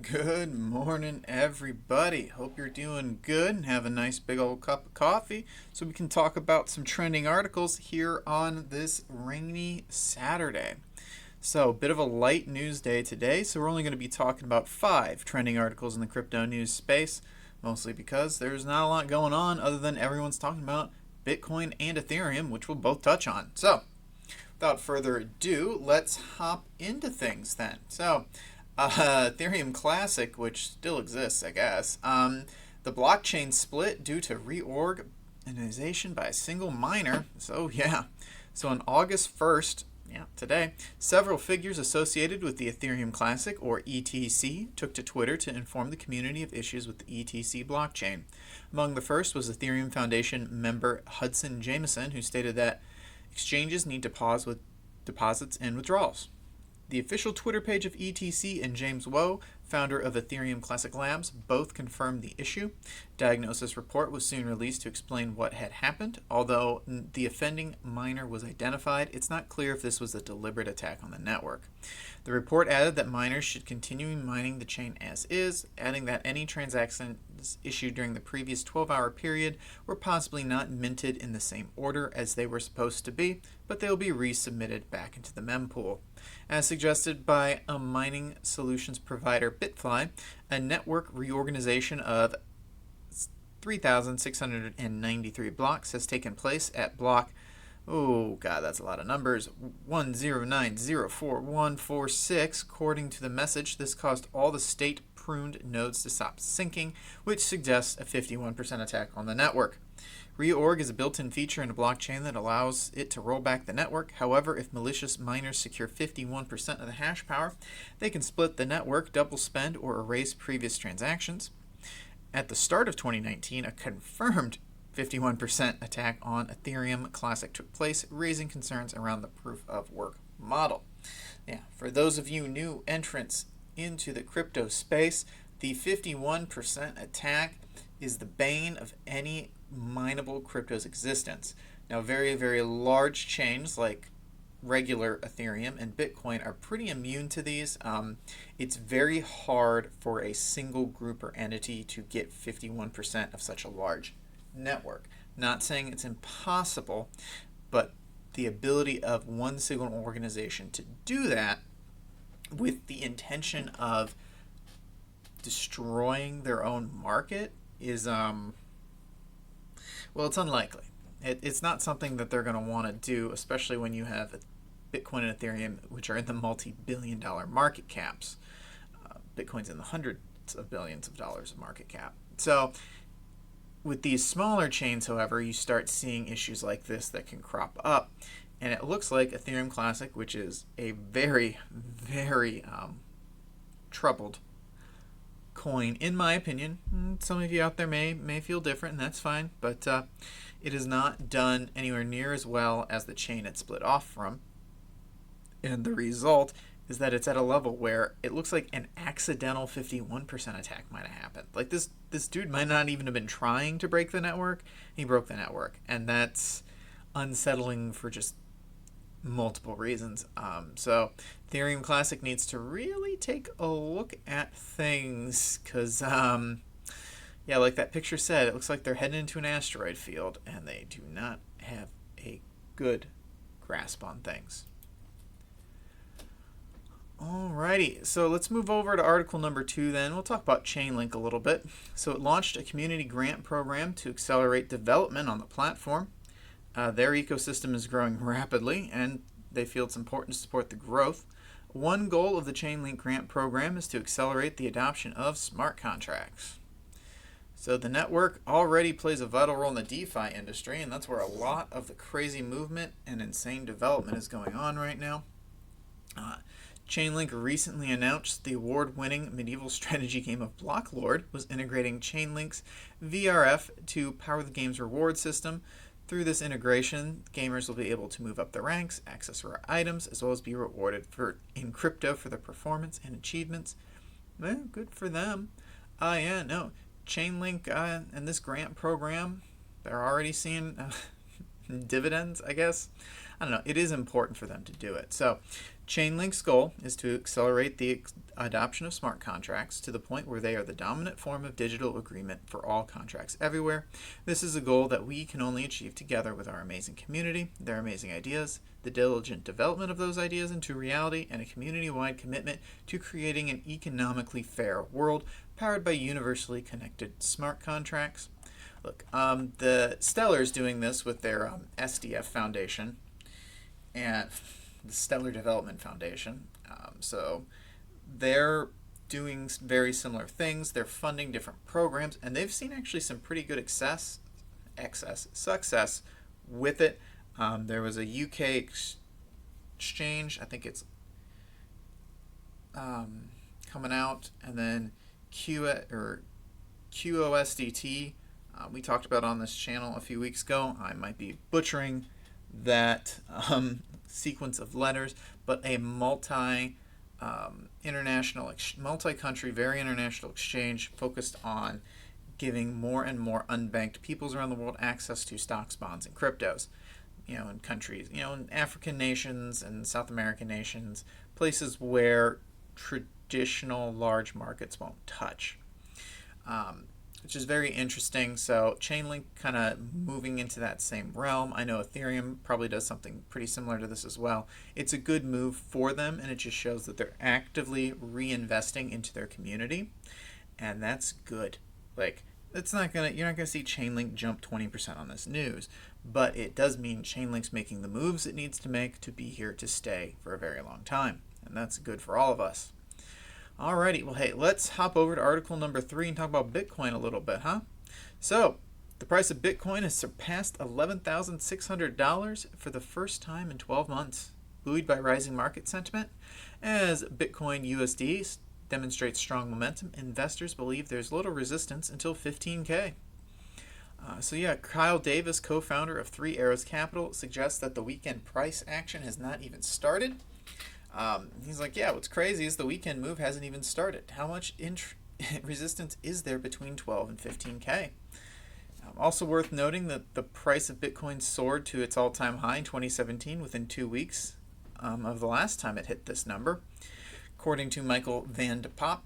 Good morning, everybody. Hope you're doing good and have a nice big old cup of coffee so we can talk about some trending articles here on this rainy Saturday. So, a bit of a light news day today, so we're only going to be talking about 5 trending articles in the crypto news space, mostly because there's not a lot going on other than everyone's talking about Bitcoin and Ethereum, which we'll both touch on. So, without further ado, let's hop into things then. Ethereum Classic, which still exists, I guess. The blockchain split due to reorganization by a single miner. So on August 1st, today, several figures associated with the Ethereum Classic, or ETC, took to Twitter to inform the community of issues with the ETC blockchain. Among the first was Ethereum Foundation member Hudson Jameson, who stated that exchanges need to pause with deposits and withdrawals. The official Twitter page of ETC and James Woe, founder of Ethereum Classic Labs, both confirmed the issue. Diagnosis report was soon released to explain what had happened. Although the offending miner was identified, it's not clear if this was a deliberate attack on the network. The report added that miners should continue mining the chain as is, adding that any transactions issued during the previous 12-hour period were possibly not minted in the same order as they were supposed to be, but they will be resubmitted back into the mempool. As suggested by a mining solutions provider Bitfly, a network reorganization of 3,693 blocks has taken place at block, oh god, that's a lot of numbers, 109044146. According to the message, this caused all the state-pruned nodes to stop syncing, which suggests a 51% attack on the network. Reorg is a built-in feature in a blockchain that allows it to roll back the network. However, if malicious miners secure 51% of the hash power, they can split the network, double spend, or erase previous transactions. At the start of 2019, a confirmed 51% attack on Ethereum Classic took place, raising concerns around the proof of work model. For those of you new entrants into the crypto space, the 51% attack is the bane of any mineable crypto's existence. Now, very, very large chains like regular Ethereum and Bitcoin are pretty immune to these. It's very hard for a single group or entity to get 51% of such a large network. Not saying it's impossible, but the ability of one single organization to do that with the intention of destroying their own market is it's unlikely. It's not something that they're going to want to do, especially when you have Bitcoin and Ethereum, which are in the multi-billion-dollar market caps. Bitcoin's in the hundreds of billions of dollars of market cap. So with these smaller chains, however, you start seeing issues like this that can crop up. And it looks like Ethereum Classic, which is a very, very troubled coin, in my opinion. Some of you out there may feel different, and that's fine, but it is not done anywhere near as well as the chain it split off from. And the result is that it's at a level where it looks like an accidental 51% attack might have happened. Like this dude might not even have been trying to break the network. He broke the network, and that's unsettling for just multiple reasons. So Ethereum Classic needs to really take a look at things because, like that picture said, it looks like they're heading into an asteroid field and they do not have a good grasp on things. Alrighty, so let's move over to article number 2 then. We'll talk about Chainlink a little bit. So it launched a community grant program to accelerate development on the platform. Their ecosystem is growing rapidly, and they feel it's important to support the growth. One goal of the Chainlink grant program is to accelerate the adoption of smart contracts. So the network already plays a vital role in the DeFi industry, and that's where a lot of the crazy movement and insane development is going on right now. Chainlink recently announced the award-winning medieval strategy game of Block Lord was integrating Chainlink's VRF to power the game's reward system. Through this integration, gamers will be able to move up the ranks, access rare items, as well as be rewarded in crypto for their performance and achievements. Well, good for them. Chainlink and this grant program, they're already seeing dividends, I guess. I don't know. It is important for them to do it. So Chainlink's goal is to accelerate the adoption of smart contracts to the point where they are the dominant form of digital agreement for all contracts everywhere. This is a goal that we can only achieve together with our amazing community, their amazing ideas, the diligent development of those ideas into reality, and a community-wide commitment to creating an economically fair world powered by universally connected smart contracts. Look, the Stellar's doing this with their SDF Foundation and the Stellar Development Foundation. So they're doing very similar things. They're funding different programs, and they've seen actually some pretty good success with it. There was a UK exchange, I think it's coming out, and then QOSDT. We talked about on this channel a few weeks ago. I might be butchering that sequence of letters, but a multi-country, very international exchange focused on giving more and more unbanked peoples around the world access to stocks, bonds, and cryptos. In countries, in African nations and South American nations, places where traditional large markets won't touch. Which is very interesting. So Chainlink kind of moving into that same realm. I know Ethereum probably does something pretty similar to this as well. It's a good move for them, and it just shows that they're actively reinvesting into their community, and that's good. Like, you're not gonna see Chainlink jump 20% on this news, but it does mean Chainlink's making the moves it needs to make to be here to stay for a very long time, and that's good for all of us. Alrighty, well, hey, let's hop over to article number 3 and talk about Bitcoin a little bit, huh? So, the price of Bitcoin has surpassed $11,600 for the first time in 12 months, buoyed by rising market sentiment. As Bitcoin USD demonstrates strong momentum, investors believe there's little resistance until 15K. Kyle Davis, co-founder of Three Arrows Capital, suggests that the weekend price action has not even started. He's like, yeah, what's crazy is the weekend move hasn't even started. How much resistance is there between 12 and 15K? Also worth noting that the price of Bitcoin soared to its all-time high in 2017 within 2 weeks of the last time it hit this number. According to Michael Van de Poppe,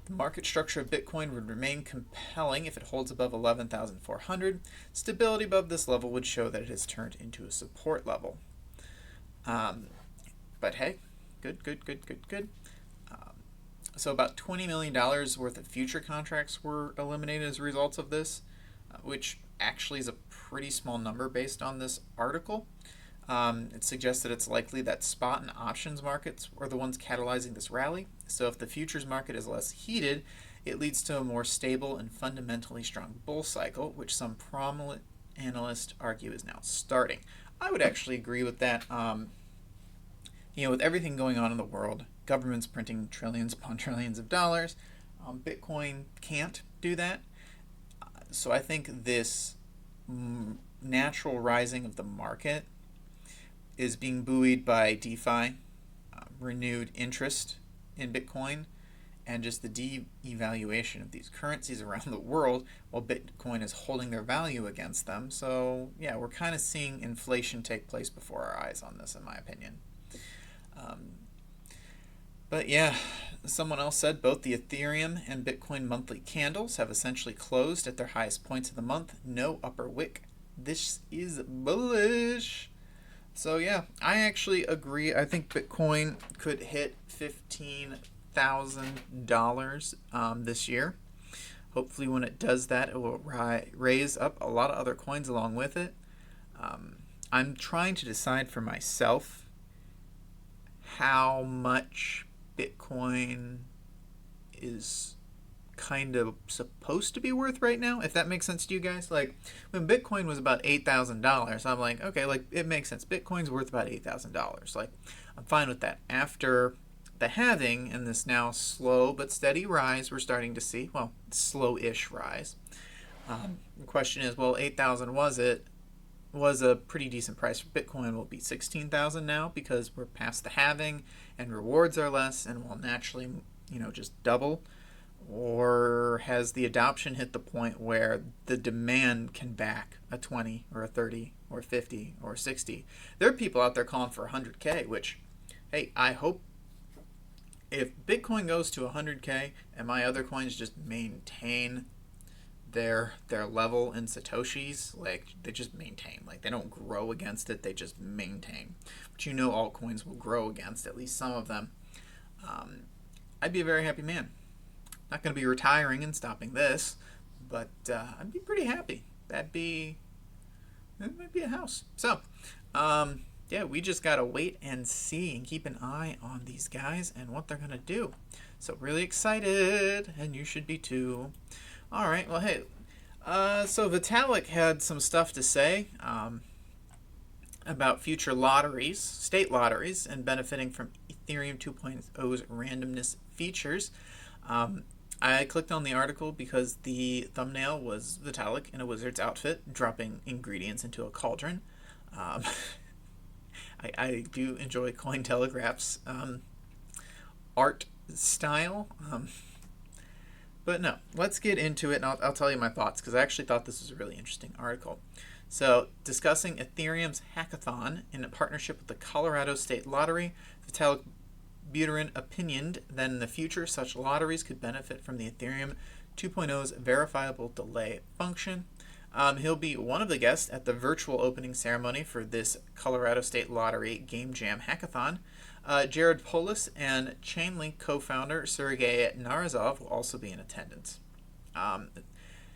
the market structure of Bitcoin would remain compelling if it holds above 11,400. Stability above this level would show that it has turned into a support level. But hey, good. So about $20 million worth of future contracts were eliminated as a result of this, which actually is a pretty small number based on this article. It suggests that it's likely that spot and options markets are the ones catalyzing this rally. So if the futures market is less heated, it leads to a more stable and fundamentally strong bull cycle, which some prominent analysts argue is now starting. I would actually agree with that. With everything going on in the world, governments printing trillions upon trillions of dollars, Bitcoin can't do that. So I think this natural rising of the market is being buoyed by DeFi, renewed interest in Bitcoin, and just the de-evaluation of these currencies around the world while Bitcoin is holding their value against them. So yeah, we're kind of seeing inflation take place before our eyes on this, in my opinion. But yeah, someone else said both the Ethereum and Bitcoin monthly candles have essentially closed at their highest points of the month. No upper wick. This is bullish. So yeah, I actually agree. I think Bitcoin could hit $15,000 this year. Hopefully when it does that, it will raise up a lot of other coins along with it. I'm trying to decide for myself how much Bitcoin is kind of supposed to be worth right now, if that makes sense to you guys. Like, when Bitcoin was about $8,000, I'm like, okay, like, it makes sense. Bitcoin's worth about $8,000. Like, I'm fine with that. After the halving and this now slow but steady rise we're starting to see, well, slow-ish rise, the question is, well, 8,000 was a pretty decent price for Bitcoin. Will be 16,000 now because we're past the halving and rewards are less and will naturally, just double? Or has the adoption hit the point where the demand can back a 20 or a 30 or 50 or 60? There are people out there calling for 100K, which, hey, I hope if Bitcoin goes to 100K and my other coins just maintain their level in Satoshis, like they just maintain, like they don't grow against it, they just maintain. But you know, altcoins will grow against at least some of them. I'd be a very happy man. Not going to be retiring and stopping this, but I'd be pretty happy. That might be a house. So, yeah, we just got to wait and see and keep an eye on these guys and what they're going to do. So really excited, and you should be too. All right, well, hey, so Vitalik had some stuff to say about future lotteries, state lotteries, and benefiting from Ethereum 2.0's randomness features. I clicked on the article because the thumbnail was Vitalik in a wizard's outfit dropping ingredients into a cauldron. I do enjoy Cointelegraph's art style. But no, let's get into it, and I'll tell you my thoughts, because I actually thought this was a really interesting article. So, discussing Ethereum's hackathon in a partnership with the Colorado State Lottery, Vitalik Buterin opinioned that in the future, such lotteries could benefit from the Ethereum 2.0's verifiable delay function. He'll be one of the guests at the virtual opening ceremony for this Colorado State Lottery Game Jam Hackathon. Jared Polis and Chainlink co-founder Sergey Narazov will also be in attendance.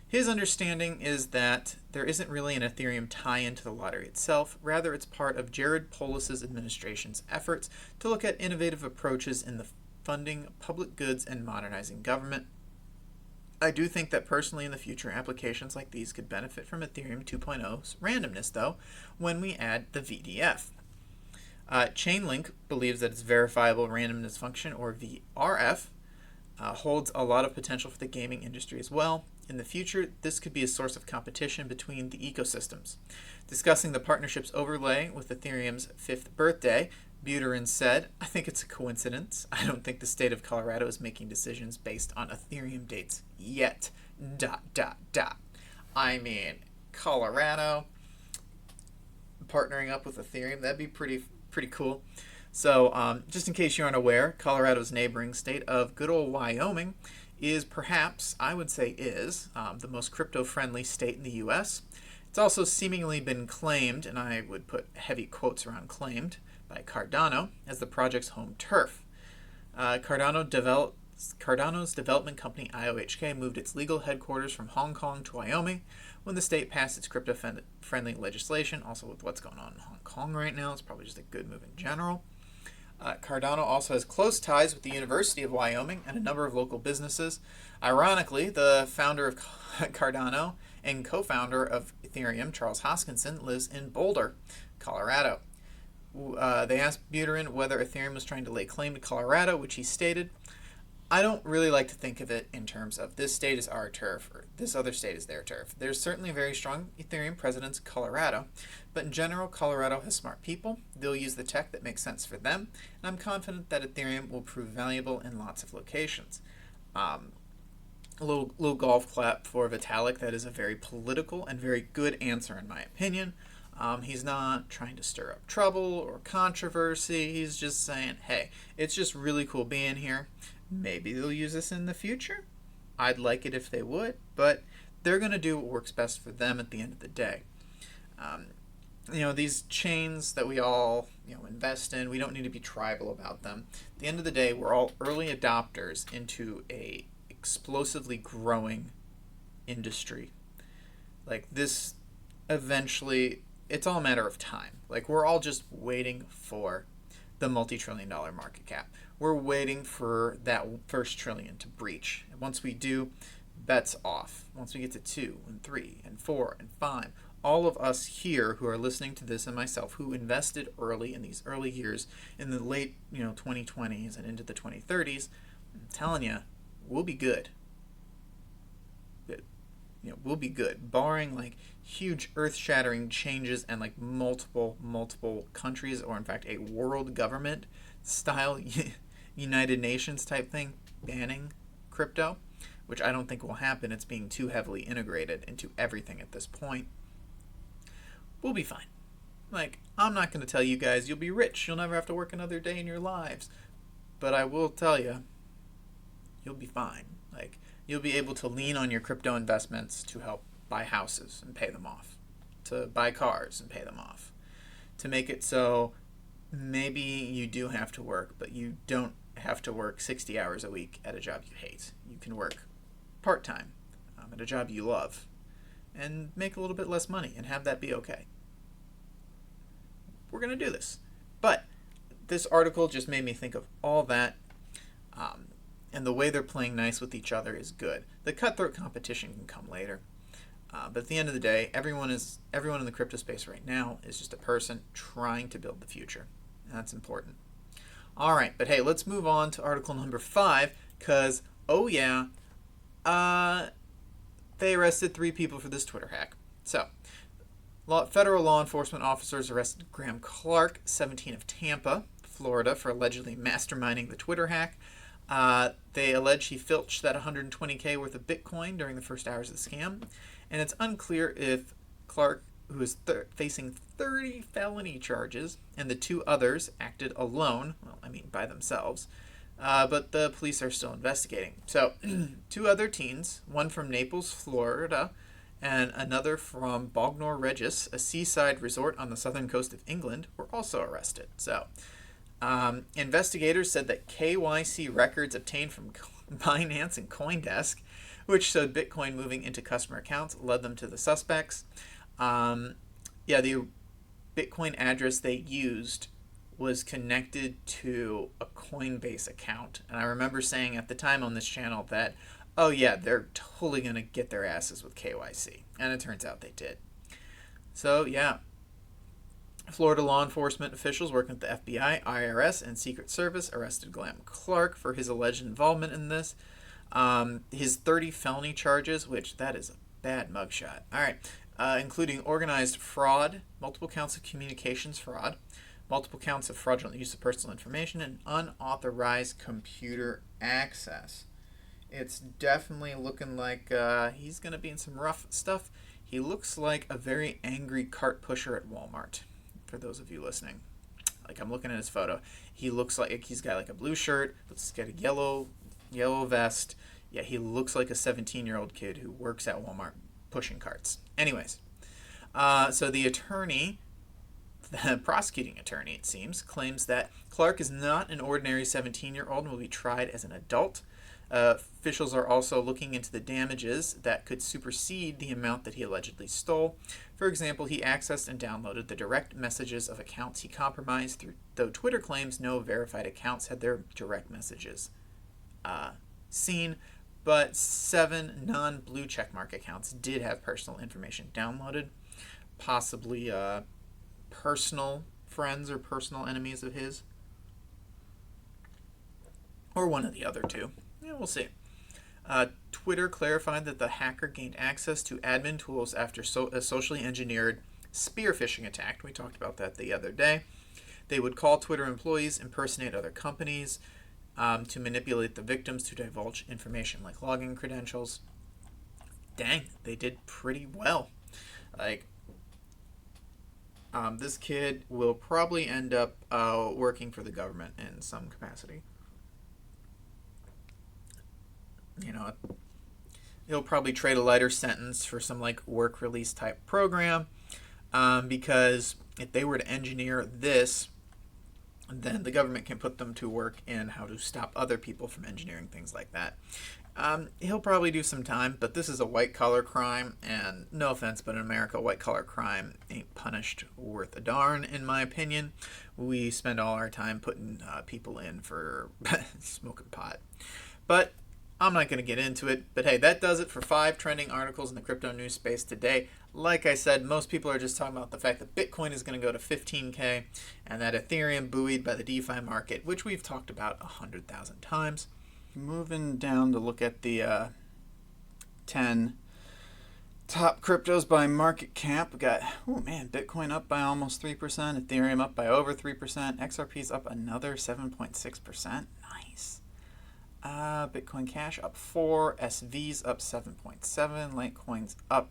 His understanding is that there isn't really an Ethereum tie-in to the lottery itself. Rather, it's part of Jared Polis's administration's efforts to look at innovative approaches in the funding public goods and modernizing government. I do think that personally in the future, applications like these could benefit from Ethereum 2.0's randomness, though, when we add the VDF. Chainlink believes that its verifiable randomness function, or VRF, holds a lot of potential for the gaming industry as well. In the future, this could be a source of competition between the ecosystems. Discussing the partnership's overlay with Ethereum's 5th birthday, Buterin said, "I think it's a coincidence. I don't think the state of Colorado is making decisions based on Ethereum dates yet. ... I mean, Colorado partnering up with Ethereum, that'd be pretty cool. So, just in case you're unaware, Colorado's neighboring state of good old Wyoming is perhaps, I would say the most crypto-friendly state in the U.S. It's also seemingly been claimed, and I would put heavy quotes around claimed, by Cardano as the project's home turf. Cardano's development company IOHK moved its legal headquarters from Hong Kong to Wyoming when the state passed its crypto-friendly legislation. Also, with what's going on in Hong Kong right now, it's probably just a good move in general. Cardano also has close ties with the University of Wyoming and a number of local businesses. Ironically, the founder of Cardano and co-founder of Ethereum, Charles Hoskinson, lives in Boulder, Colorado. They asked Buterin whether Ethereum was trying to lay claim to Colorado, which he stated, "I don't really like to think of it in terms of this state is our turf or this other state is their turf. There's certainly a very strong Ethereum presence in Colorado, but in general, Colorado has smart people. They'll use the tech that makes sense for them, and I'm confident that Ethereum will prove valuable in lots of locations." A little golf clap for Vitalik. That is a very political and very good answer in my opinion. He's not trying to stir up trouble or controversy. He's just saying, hey, it's just really cool being here. Maybe they'll use this in the future. I'd like it if they would, but they're going to do what works best for them at the end of the day. These chains that we all invest in, we don't need to be tribal about them. At the end of the day, we're all early adopters into a explosively growing industry. Like this, eventually, it's all a matter of time. Like we're all just waiting for the multi-trillion-dollar market cap. We're waiting for that first trillion to breach. And once we do, bets off. Once we get to 2 and 3 and 4 and 5, all of us here who are listening to this and myself who invested early in these early years in the late 2020s and into the 2030s, I'm telling you, we'll be good. We'll be good, barring like huge earth-shattering changes and like multiple countries, or in fact a world government style United Nations type thing banning crypto, which I don't think will happen. It's being too heavily integrated into everything at this point. We'll be fine. Like, I'm not going to tell you guys you'll be rich, you'll never have to work another day in your lives. but I will tell you, you'll be fine. Like, you'll be able to lean on your crypto investments to help buy houses and pay them off, to buy cars and pay them off, to make it so maybe you do have to work, but you don't have to work 60 hours a week at a job you hate. You can work part-time at a job you love and make a little bit less money and have that be okay. We're going to do this. But this article just made me think of all that, and the way they're playing nice with each other is good. The cutthroat competition can come later. But at the end of the day, everyone in the crypto space right now is just a person trying to build the future. And that's important. All right, but hey, let's move on to article number 5, because, oh yeah, they arrested 3 people for this Twitter hack. So, federal law enforcement officers arrested Graham Clark, 17, of Tampa, Florida, for allegedly masterminding the Twitter hack. They allege he filched that $120K worth of Bitcoin during the first hours of the scam, and it's unclear if Clark, who is facing 30 felony charges, and the 2 others acted alone, by themselves, but the police are still investigating. So, 2 other teens, one from Naples, Florida, and another from Bognor Regis, a seaside resort on the southern coast of England, were also arrested. So, investigators said that KYC records obtained from Binance and CoinDesk, which showed Bitcoin moving into customer accounts, led them to the suspects. The Bitcoin address they used was connected to a Coinbase account. And I remember saying at the time on this channel that, oh yeah, they're totally going to get their asses with KYC. And it turns out they did. So yeah, Florida law enforcement officials working with the FBI, IRS, and Secret Service arrested Graham Clark for his alleged involvement in this. His 30 felony charges, which that is a bad mugshot. All right. Including organized fraud, multiple counts of communications fraud, multiple counts of fraudulent use of personal information, and unauthorized computer access. It's definitely looking like he's going to be in some rough stuff. He looks like a very angry cart pusher at Walmart, for those of you listening. Like, I'm looking at his photo. He looks like he's got like a blue shirt, he's got a yellow vest. Yeah, he looks like a 17-year-old kid who works at Walmart pushing carts. Anyways, so the attorney, the prosecuting attorney, it seems, claims that Clark is not an ordinary 17-year-old and will be tried as an adult. Officials are also looking into the damages that could supersede the amount that he allegedly stole. For example, he accessed and downloaded the direct messages of accounts he compromised, though Twitter claims no verified accounts had their direct messages seen. But 7 non-blue checkmark accounts did have personal information downloaded, possibly personal friends or personal enemies of his, or one of the other 2. Yeah, we'll see. Twitter clarified that the hacker gained access to admin tools after a socially engineered spear phishing attack. We talked about that the other day. They would call Twitter employees, impersonate other companies, to manipulate the victims to divulge information like login credentials. Dang, they did pretty well. Like, this kid will probably end up working for the government in some capacity. You know, he'll probably trade a lighter sentence for some like work release type program, because if they were to engineer this, then the government can put them to work in how to stop other people from engineering things like that. He'll probably do some time, but this is a white-collar crime, and no offense, but in America, white-collar crime ain't punished worth a darn, in my opinion. We spend all our time putting people in for smoking pot. But I'm not going to get into it, but hey, that does it for 5 trending articles in the crypto news space today. Like I said, most people are just talking about the fact that Bitcoin is going to go to 15K and that Ethereum buoyed by the DeFi market, which we've talked about 100,000 times. Moving down to look at the 10 top cryptos by market cap. We got, oh man, Bitcoin up by almost 3%, Ethereum up by over 3%, XRP's up another 7.6%. Nice. Bitcoin Cash up 4, SV's up 7.7, Litecoin's up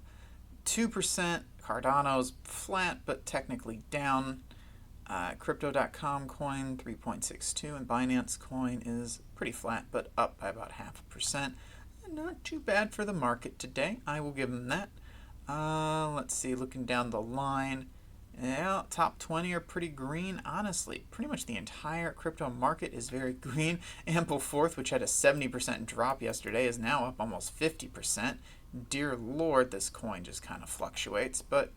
2%, Cardano's flat but technically down Crypto.com coin 3.62, and Binance coin is pretty flat, but up by about 0.5%. Not too bad for the market today. I will give them that. Let's see, looking down the line. Yeah, top 20 are pretty green. Honestly, pretty much the entire crypto market is very green. Ampleforth, which had a 70% drop yesterday, is now up almost 50%. Dear Lord, this coin just kind of fluctuates, but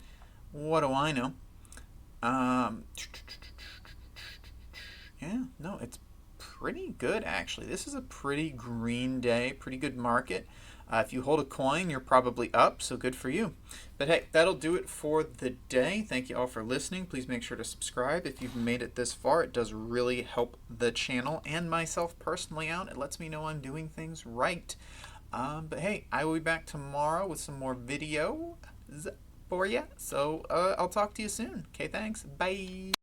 what do I know? Yeah, no, it's pretty good actually. This is a pretty green day, pretty good market. If you hold a coin, you're probably up, so good for you. But hey, that'll do it for the day. Thank you all for listening. Please make sure to subscribe if you've made it this far. It does really help the channel and myself personally out. It lets me know I'm doing things right. But hey, I will be back tomorrow with some more videos for you. So I'll talk to you soon. Okay, thanks. Bye.